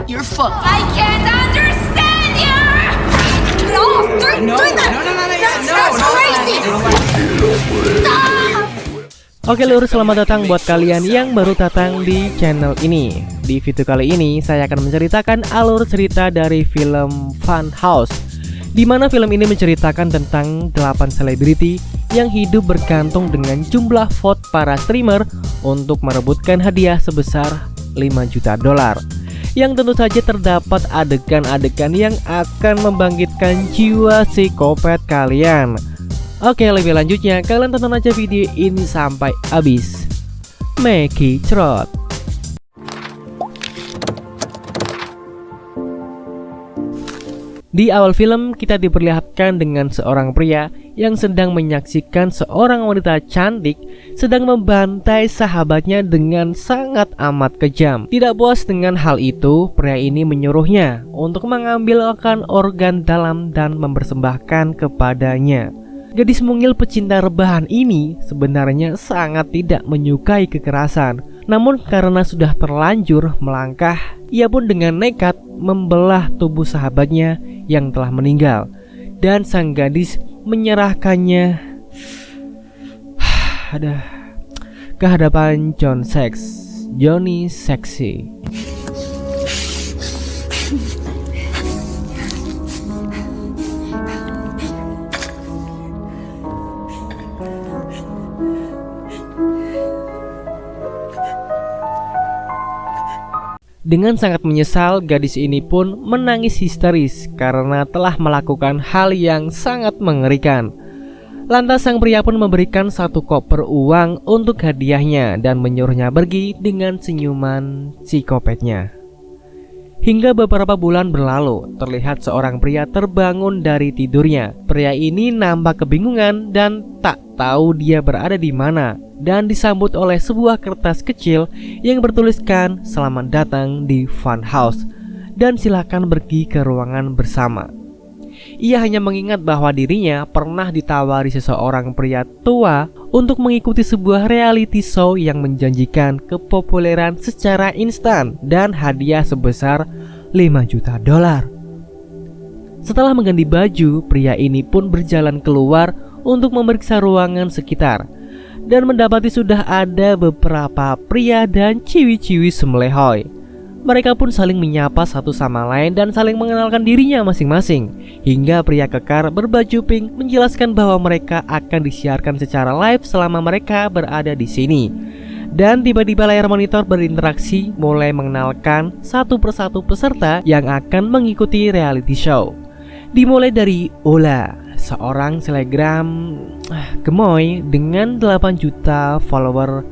You're fucked. I can't understand you! No, that's crazy! Stop! Oke lur, selamat datang buat kalian yang baru datang di channel ini. Di video kali ini saya akan menceritakan alur cerita dari film Funhouse, di mana film ini menceritakan tentang 8 selebriti yang hidup bergantung dengan jumlah vote para streamer untuk merebutkan hadiah sebesar 5 juta dolar. Yang tentu saja terdapat adegan-adegan yang akan membangkitkan jiwa psikopat kalian. Oke, lebih lanjutnya kalian tonton aja video ini sampai habis. Meki Crot. Di awal film kita diperlihatkan dengan seorang pria yang sedang menyaksikan seorang wanita cantik sedang membantai sahabatnya dengan sangat amat kejam. Tidak puas dengan hal itu, pria ini menyuruhnya untuk mengambilkan organ dalam dan mempersembahkan kepadanya. Gadis mungil pecinta rebahan ini sebenarnya sangat tidak menyukai kekerasan. Namun karena sudah terlanjur melangkah, ia pun dengan nekat membelah tubuh sahabatnya yang telah meninggal. Dan sang gadis menyerahkannya ke hadapan Johnny Sexy. Dengan sangat menyesal, gadis ini pun menangis histeris karena telah melakukan hal yang sangat mengerikan. Lantas sang pria pun memberikan 1 koper uang untuk hadiahnya dan menyuruhnya pergi dengan senyuman psikopatnya. Hingga beberapa bulan berlalu, terlihat seorang pria terbangun dari tidurnya. Pria ini nampak kebingungan dan tak tahu dia berada di mana, dan disambut oleh sebuah kertas kecil yang bertuliskan "Selamat datang di Funhouse dan silakan pergi ke ruangan bersama." Ia hanya mengingat bahwa dirinya pernah ditawari seseorang pria tua untuk mengikuti sebuah reality show yang menjanjikan kepopuleran secara instan dan hadiah sebesar 5 juta dolar. Setelah mengganti baju, pria ini pun berjalan keluar untuk memeriksa ruangan sekitar dan mendapati sudah ada beberapa pria dan ciwi-ciwi semelehoy. Mereka pun saling menyapa satu sama lain dan saling mengenalkan dirinya masing-masing. Hingga pria kekar berbaju pink menjelaskan bahwa mereka akan disiarkan secara live selama mereka berada di sini. Dan tiba-tiba layar monitor berinteraksi mulai mengenalkan satu persatu peserta yang akan mengikuti reality show. Dimulai dari Ola, seorang selebgram gemoy dengan 8 juta follower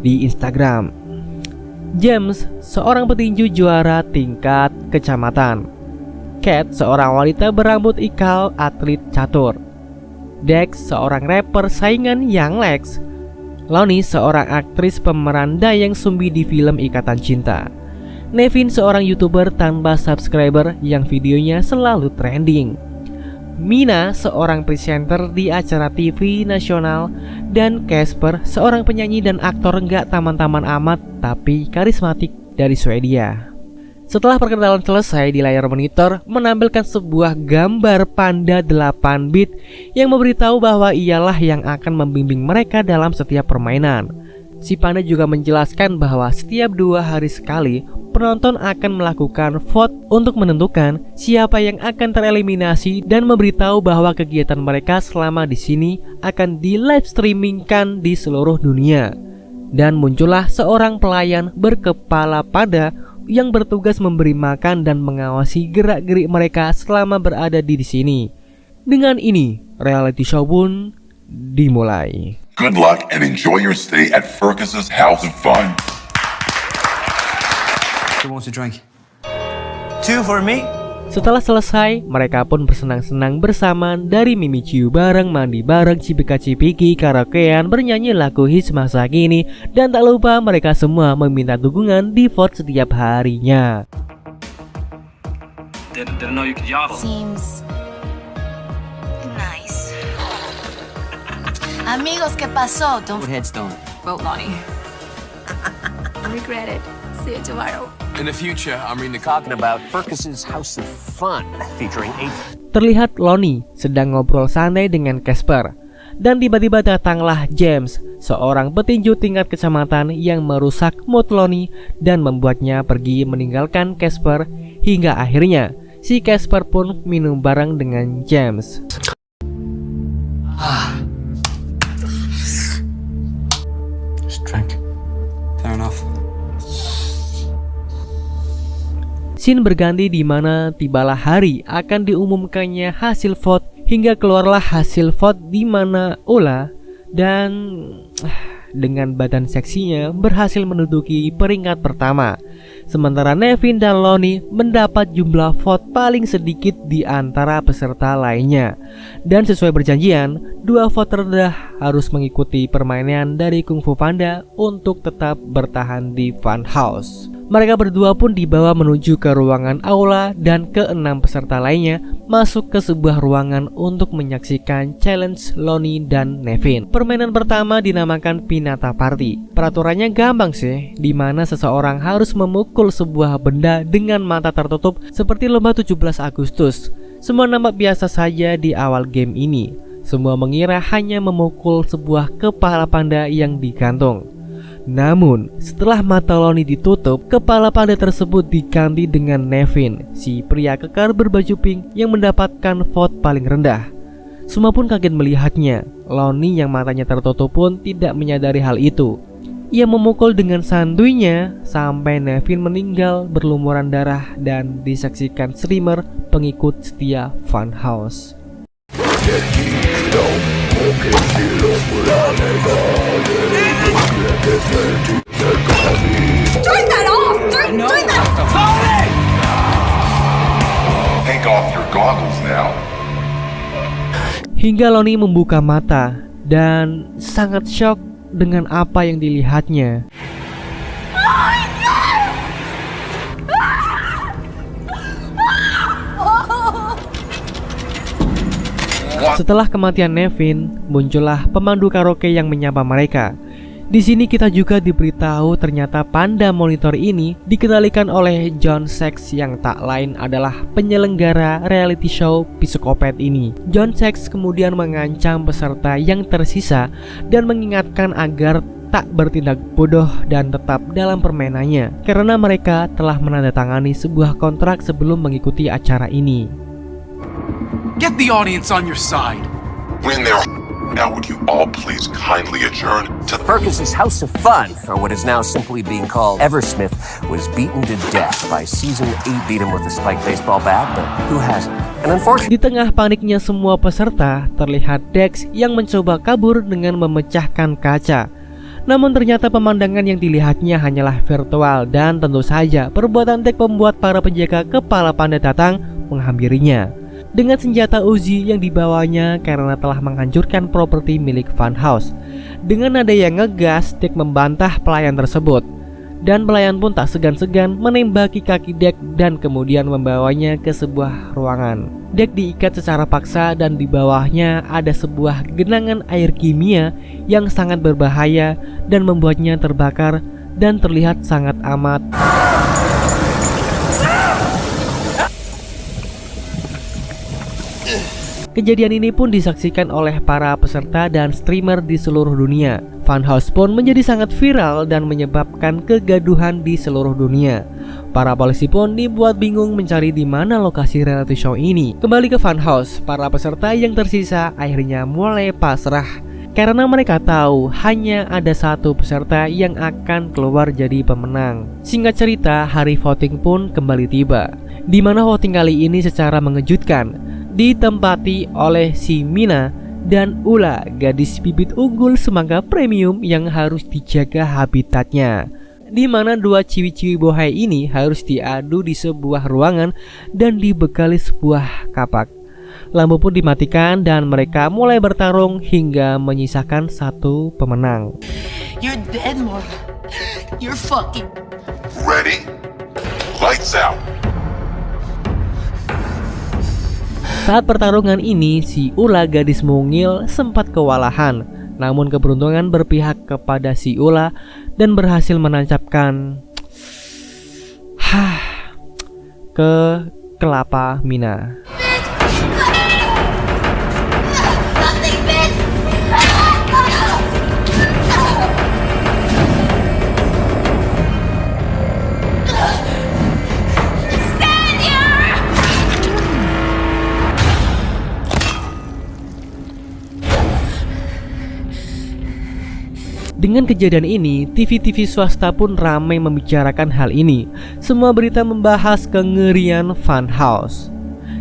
di Instagram. James, seorang petinju juara tingkat kecamatan. Kat, seorang wanita berambut ikal atlet catur. Dex, seorang rapper saingan Young Lex. Lonnie, seorang aktris pemeran Dayang Sumbi di film Ikatan Cinta. Nevin, seorang YouTuber tanpa subscriber yang videonya selalu trending. Mina, seorang presenter di acara TV nasional. Dan Casper, seorang penyanyi dan aktor nggak taman-taman amat tapi karismatik dari Swedia. Setelah perkenalan selesai, di layar monitor menampilkan sebuah gambar panda 8 bit yang memberitahu bahwa ialah yang akan membimbing mereka dalam setiap permainan. Si panda juga menjelaskan bahwa setiap 2 hari sekali penonton akan melakukan vote untuk menentukan siapa yang akan tereliminasi dan memberitahu bahwa kegiatan mereka selama di sini akan di live streamingkan di seluruh dunia. Dan muncullah seorang pelayan berkepala panda yang bertugas memberi makan dan mengawasi gerak-gerik mereka selama berada di sini. Dengan ini, reality show pun dimulai. Good luck and enjoy your stay at Fergus's House of Fun. Who wants a drink? 2 for me. Setelah selesai, mereka pun bersenang-senang bersama dari mimiciu bareng, mandi bareng, cipika-cipiki, karaokean, bernyanyi lagu hits masa kini, dan tak lupa mereka semua meminta dukungan di vote setiap harinya. Didn't know you could yodel. Seems nice. Amigos, ¿qué pasó? Don't Headstone. vote Lonnie. I regret it. See you tomorrow. In the future, I'm reading the Talking about Fergus's House of Fun, featuring 8 Terlihat Lonnie sedang ngobrol santai dengan Casper. Dan tiba-tiba datanglah James, seorang petinju tingkat kecamatan yang merusak mood Lonnie dan membuatnya pergi meninggalkan Casper, hingga akhirnya si Casper pun minum bareng dengan James. Just drink. Fair enough. Scene berganti di mana tibalah hari akan diumumkannya hasil vote, hingga keluarlah hasil vote di mana Ula dan dengan badan seksinya berhasil menduduki peringkat pertama. Sementara Nevin dan Lonnie mendapat jumlah vote paling sedikit di antara peserta lainnya. Dan sesuai perjanjian, dua vote terendah harus mengikuti permainan dari Kung Fu Panda untuk tetap bertahan di Funhouse. Mereka berdua pun dibawa menuju ke ruangan aula dan keenam peserta lainnya masuk ke sebuah ruangan untuk menyaksikan challenge Lonnie dan Nevin. Permainan pertama dinamakan Pinata Party. Peraturannya gampang sih, di mana seseorang harus memukul sebuah benda dengan mata tertutup seperti lomba 17 Agustus. Semua nampak biasa saja di awal game ini. Semua mengira hanya memukul sebuah kepala panda yang digantung. Namun, setelah mata Lonnie ditutup, kepala panda tersebut diganti dengan Nevin, si pria kekar berbaju pink yang mendapatkan vote paling rendah. Semua pun kaget melihatnya. Lonnie yang matanya tertutup pun tidak menyadari hal itu. Ia memukul dengan santuinya sampai Nevin meninggal berlumuran darah dan disaksikan streamer pengikut setia Funhouse. Turn that off! Turn that off! Take off your goggles now. Hingga Lonnie membuka mata dan sangat shock dengan apa yang dilihatnya. Setelah kematian Nevin, muncullah pemandu karaoke yang menyapa mereka. Di sini kita juga diberitahu ternyata panda monitor ini dikendalikan oleh John Sachs yang tak lain adalah penyelenggara reality show psikopat ini. John Sachs kemudian mengancam peserta yang tersisa dan mengingatkan agar tak bertindak bodoh dan tetap dalam permainannya karena mereka telah menandatangani sebuah kontrak sebelum mengikuti acara ini. Get the audience on your side. When they're now, would you all please kindly adjourn to Fergus's House of Fun, or what is now simply being called Eversmith, was beaten to death by Season 8. Beat him with a spiked baseball bat, but who hasn't? And unfortunately, Di tengah paniknya semua peserta, terlihat Dex yang mencoba kabur dengan memecahkan kaca. Namun ternyata pemandangan yang dilihatnya hanyalah virtual dan tentu saja perbuatan Dex membuat para penjaga kepala panda datang menghampirinya dengan senjata Uzi yang dibawanya karena telah menghancurkan properti milik Funhouse. Dengan nada yang ngegas, Dex membantah pelayan tersebut. Dan pelayan pun tak segan-segan menembaki kaki Dex dan kemudian membawanya ke sebuah ruangan. Dex diikat secara paksa dan di bawahnya ada sebuah genangan air kimia yang sangat berbahaya dan membuatnya terbakar dan terlihat sangat amat. Kejadian ini pun disaksikan oleh para peserta dan streamer di seluruh dunia. Funhouse pun menjadi sangat viral dan menyebabkan kegaduhan di seluruh dunia. Para polisi pun dibuat bingung mencari di mana lokasi reality show ini. Kembali ke Funhouse, para peserta yang tersisa akhirnya mulai pasrah karena mereka tahu hanya ada satu peserta yang akan keluar jadi pemenang. Singkat cerita, hari voting pun kembali tiba, di mana voting kali ini secara mengejutkan ditempati oleh si Mina dan Ula, gadis bibit unggul semangka premium yang harus dijaga habitatnya. Di mana dua ciwi-ciwi bohai ini harus diadu di sebuah ruangan dan dibekali sebuah kapak. Lampu pun dimatikan dan mereka mulai bertarung hingga menyisakan satu pemenang. You're dead, Morgan. You're fucking... ready? Lights out. Saat pertarungan ini, si Ula gadis mungil sempat kewalahan. Namun keberuntungan berpihak kepada si Ula dan berhasil menancapkan ke Kelapa Mina. Dengan kejadian ini, TV-TV swasta pun ramai membicarakan hal ini. Semua berita membahas kengerian Funhouse.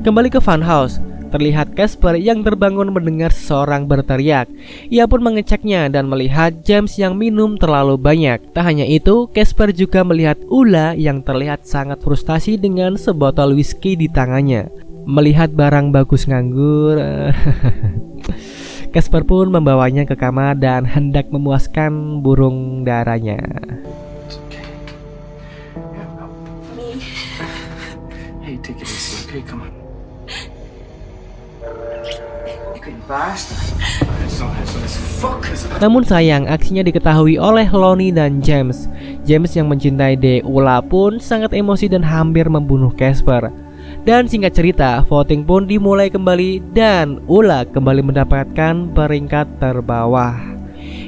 Kembali ke Funhouse, terlihat Casper yang terbangun mendengar seseorang berteriak. Ia pun mengeceknya dan melihat James yang minum terlalu banyak. Tak hanya itu, Casper juga melihat Ula yang terlihat sangat frustasi dengan sebotol whisky di tangannya. Melihat barang bagus nganggur, Casper pun membawanya ke kamar dan hendak memuaskan burung darahnya. Hey, take it easy, okay? Come on. You can bastard. Namun sayang, aksinya diketahui oleh Lonnie dan James. James yang mencintai Ula pun sangat emosi dan hampir membunuh Casper. Dan singkat cerita, voting pun dimulai kembali dan Ula kembali mendapatkan peringkat terbawah.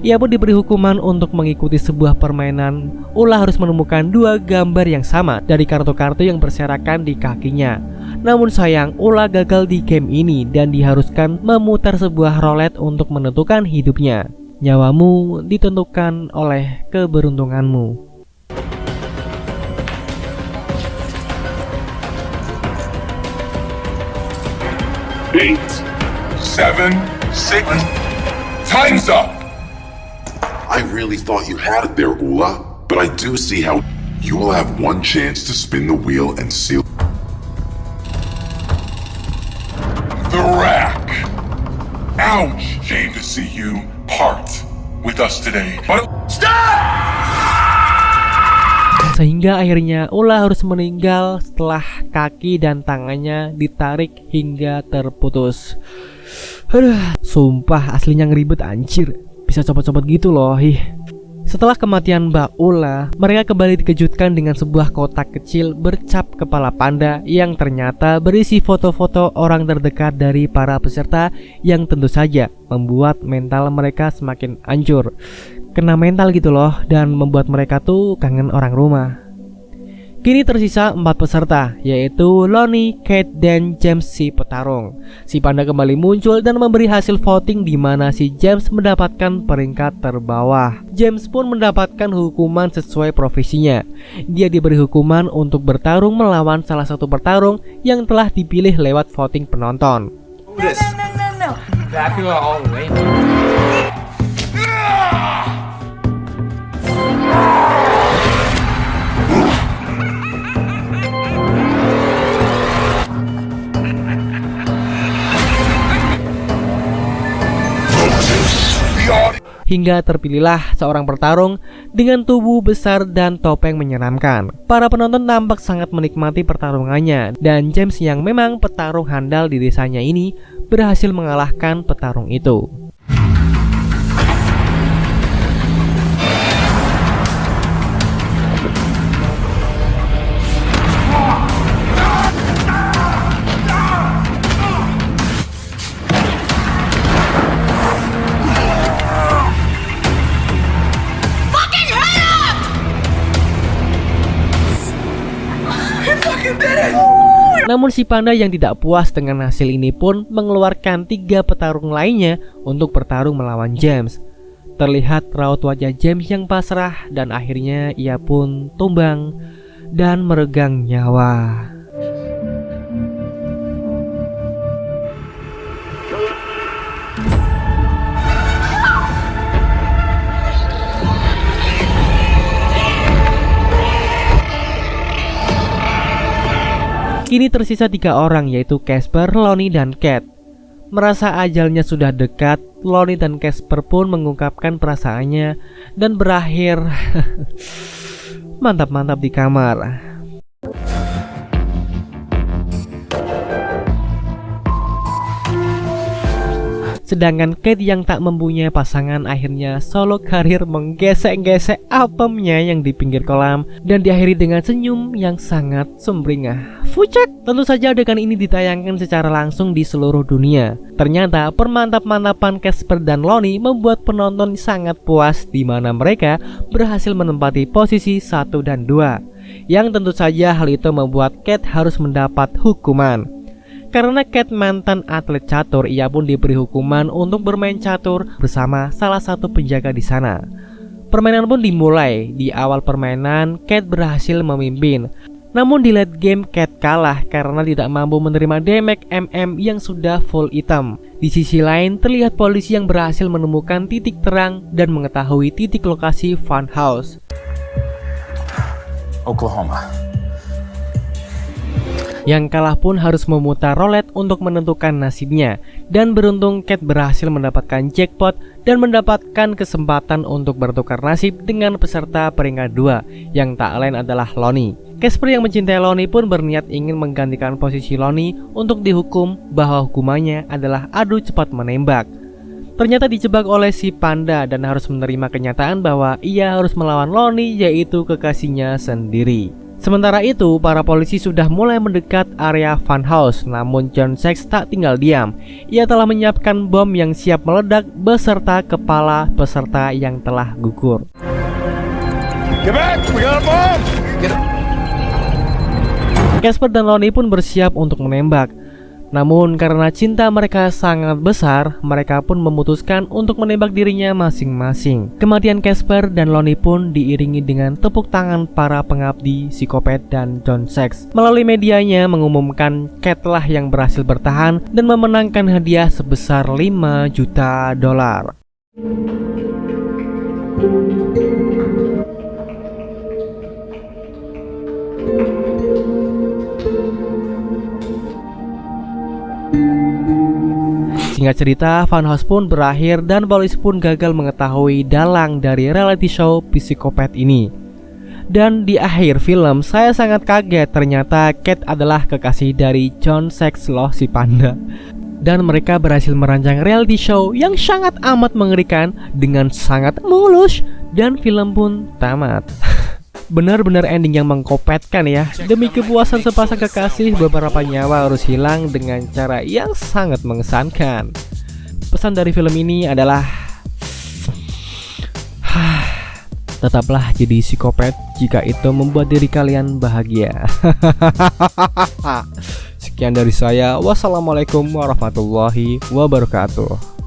Ia pun diberi hukuman untuk mengikuti sebuah permainan. Ula harus menemukan 2 gambar yang sama dari kartu-kartu yang berserakan di kakinya. Namun sayang, Ula gagal di game ini dan diharuskan memutar sebuah roulette untuk menentukan hidupnya. Nyawamu ditentukan oleh keberuntunganmu. 8, 7, 6. Time's up! I really thought you had it there, Ula. But I do see how you will have one chance to spin the wheel and seal the rack. Ouch! Shame to see you part with us today. But Sehingga akhirnya Ula harus meninggal setelah kaki dan tangannya ditarik hingga terputus. Sumpah aslinya ngeribet anjir. Bisa copot-copot gitu loh. Setelah kematian Mbak Ula, mereka kembali dikejutkan dengan sebuah kotak kecil bercap kepala panda yang ternyata berisi foto-foto orang terdekat dari para peserta yang tentu saja membuat mental mereka semakin hancur. Kena mental gitu loh dan membuat mereka tuh kangen orang rumah. Kini tersisa 4 peserta, yaitu Lonnie, Kate, dan James si petarung. Si panda kembali muncul dan memberi hasil voting di mana si James mendapatkan peringkat terbawah. James pun mendapatkan hukuman sesuai profesinya. Dia diberi hukuman untuk bertarung melawan salah satu petarung yang telah dipilih lewat voting penonton. No. Back all the way. Hingga terpilihlah seorang petarung dengan tubuh besar dan topeng menyeramkan. Para penonton tampak sangat menikmati pertarungannya dan James yang memang petarung handal di desanya ini berhasil mengalahkan petarung itu. Namun si panda yang tidak puas dengan hasil ini pun mengeluarkan 3 petarung lainnya untuk bertarung melawan James. Terlihat raut wajah James yang pasrah dan akhirnya ia pun tumbang dan meregang nyawa. Kini tersisa 3 orang yaitu Casper, Lonnie, dan Kate. Merasa ajalnya sudah dekat, Lonnie dan Casper pun mengungkapkan perasaannya dan berakhir mantap-mantap di kamar. Sedangkan Kate yang tak mempunyai pasangan akhirnya solo karir menggesek-gesek apemnya yang di pinggir kolam dan diakhiri dengan senyum yang sangat sumringah. Fucek! Tentu saja adegan ini ditayangkan secara langsung di seluruh dunia. Ternyata permantap-mantapan Casper dan Lonnie membuat penonton sangat puas di mana mereka berhasil menempati posisi 1 dan 2. Yang tentu saja hal itu membuat Kate harus mendapat hukuman. Karena Kate mantan atlet catur, ia pun diberi hukuman untuk bermain catur bersama salah satu penjaga di sana. Permainan pun dimulai. Di awal permainan, Kate berhasil memimpin. Namun di late game, Kate kalah karena tidak mampu menerima damage MM yang sudah full hitam. Di sisi lain, terlihat polisi yang berhasil menemukan titik terang dan mengetahui titik lokasi funhouse. Oklahoma. Yang kalah pun harus memutar roulette untuk menentukan nasibnya. Dan beruntung Kate berhasil mendapatkan jackpot dan mendapatkan kesempatan untuk bertukar nasib dengan peserta peringkat 2 yang tak lain adalah Lonnie. Casper yang mencintai Lonnie pun berniat ingin menggantikan posisi Lonnie untuk dihukum bahwa hukumannya adalah adu cepat menembak. Ternyata dijebak oleh si panda dan harus menerima kenyataan bahwa ia harus melawan Lonnie, yaitu kekasihnya sendiri. Sementara itu, para polisi sudah mulai mendekat area funhouse, namun John Sachs tak tinggal diam. Ia telah menyiapkan bom yang siap meledak beserta kepala peserta yang telah gugur. Get back! We got a bomb! Casper dan Lonnie pun bersiap untuk menembak. Namun karena cinta mereka sangat besar, mereka pun memutuskan untuk menembak dirinya masing-masing. Kematian Casper dan Lonnie pun diiringi dengan tepuk tangan para pengabdi, psikopat dan John Sachs. Melalui medianya mengumumkan Kate lah yang berhasil bertahan dan memenangkan hadiah sebesar $5 juta. Singkat cerita, funhouse pun berakhir dan polisi pun gagal mengetahui dalang dari reality show psikopat ini. Dan di akhir film, saya sangat kaget ternyata Kate adalah kekasih dari John Sachs loh, si panda. Dan mereka berhasil merancang reality show yang sangat amat mengerikan dengan sangat mulus dan film pun tamat. Benar-benar ending yang mengkopetkan ya. Demi kepuasan sepasang kekasih, beberapa nyawa harus hilang dengan cara yang sangat mengesankan. Pesan dari film ini adalah tetaplah jadi psikopat jika itu membuat diri kalian bahagia. Sekian dari saya. Wassalamualaikum warahmatullahi wabarakatuh.